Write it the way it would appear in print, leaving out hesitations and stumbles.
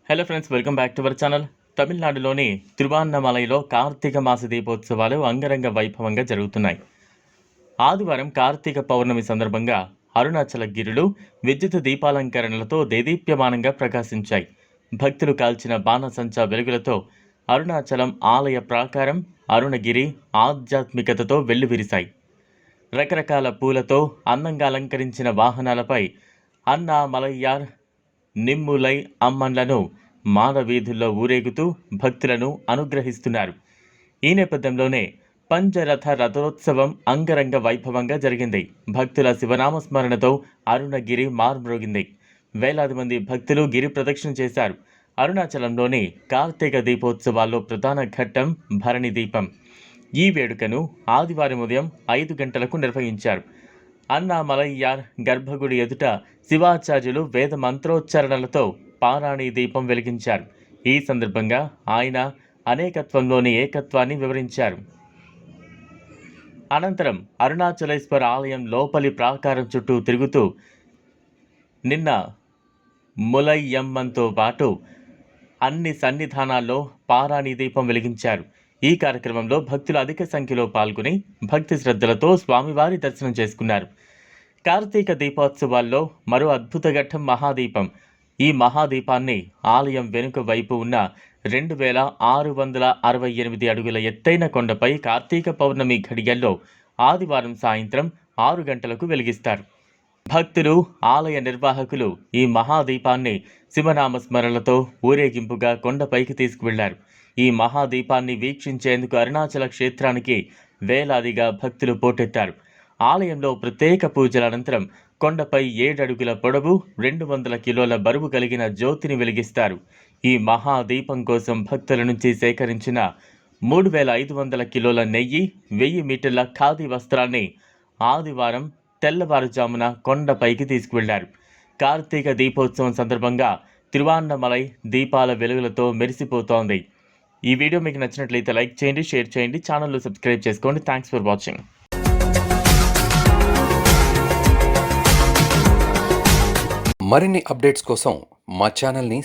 Hello friends, welcome back to our channel. తమిళనాడులోని తిరువాన్నమలైలో కార్తీక మాస దీపోత్సవాలు అంగరంగ వైభవంగా జరుగుతున్నాయి. ఆదివారం కార్తీక పౌర్ణమి సందర్భంగా అరుణాచల గిరులు విద్యుత్ దీపాలంకరణలతో దేదీప్యమానంగా ప్రకాశించాయి. భక్తులు కాల్చిన బాణసంచా వెలుగులతో అరుణాచలం ఆలయ ప్రాకారం అరుణగిరి ఆధ్యాత్మికతతో వెల్లివిరిశాయి. రకరకాల పూలతో అందంగా అలంకరించిన వాహనాలపై అన్నామలయ్యార్, నిమ్ములై అమ్మన్లను మానవీధుల్లో ఊరేగుతూ భక్తులను అనుగ్రహిస్తున్నారు. ఈ నేపథ్యంలోనే పంచరథ రథోత్సవం అంగరంగ వైభవంగా జరిగింది. భక్తుల శివనామస్మరణతో అరుణగిరి మార్మ్రోగింది. వేలాది మంది భక్తులు గిరి ప్రదక్షిణ చేశారు. అరుణాచలంలోని కార్తీక దీపోత్సవాల్లో ప్రధాన ఘట్టం భరణి దీపం. ఈ వేడుకను ఆదివారం ఉదయం 5 గంటలకు నిర్వహించారు. అన్నామలయ్యార్ గర్భగుడి ఎదుట శివాచార్యులు వేద మంత్రోచ్చారణలతో పారాణి దీపం వెలిగించారు. ఈ సందర్భంగా ఆయన అనేకత్వంలోని ఏకత్వాన్ని వివరించారు. అనంతరం అరుణాచలేశ్వర ఆలయం లోపలి ప్రాకారం చుట్టూ తిరుగుతూ నిన్న ములయ్యమ్మన్తో పాటు అన్ని సన్నిధానాల్లో పారాణి దీపం వెలిగించారు. ఈ కార్యక్రమంలో భక్తులు అధిక సంఖ్యలో పాల్గొని భక్తి శ్రద్ధలతో స్వామివారి దర్శనం చేసుకున్నారు. కార్తీక దీపోత్సవాల్లో మరో అద్భుత ఘట్టం మహాదీపం. ఈ మహాదీపాన్ని ఆలయం వెనుక వైపు ఉన్న 2668 అడుగుల ఎత్తైన కొండపై కార్తీక పౌర్ణమి ఘడియల్లో ఆదివారం సాయంత్రం 6 గంటలకు వెలిగిస్తారు. భక్తులు, ఆలయ నిర్వాహకులు ఈ మహాదీపాన్ని శివనామస్మరణలతో ఊరేగింపుగా కొండపైకి తీసుకువెళ్లారు. ఈ మహాదీపాన్ని వీక్షించేందుకు అరుణాచల క్షేత్రానికి వేలాదిగా భక్తులు పోటెత్తారు. ఆలయంలో ప్రత్యేక పూజల అనంతరం కొండపై 7 అడుగుల పొడవు 200 కిలోల బరువు కలిగిన జ్యోతిని వెలిగిస్తారు. ఈ మహాదీపం కోసం భక్తుల నుంచి సేకరించిన 3500 కిలోల నెయ్యి, 1000 మీటర్ల ఖాదీ వస్త్రాన్ని ఆదివారం తెల్లవారుజామున కొండపైకి తీసుకువెళ్లారు. కార్తీక దీపోత్సవం సందర్భంగా తిరువాన్నమలై దీపాల వెలుగులతో మెరిసిపోతోంది. ఈ వీడియో మీకు నచ్చినట్లయితే లైక్ చేయండి, షేర్ చేయండి, ఛానల్ను సబ్స్క్రైబ్ చేసుకోండి. Thanks for watching. మరిన్ని అప్డేట్స్ కోసం మా ఛానల్ని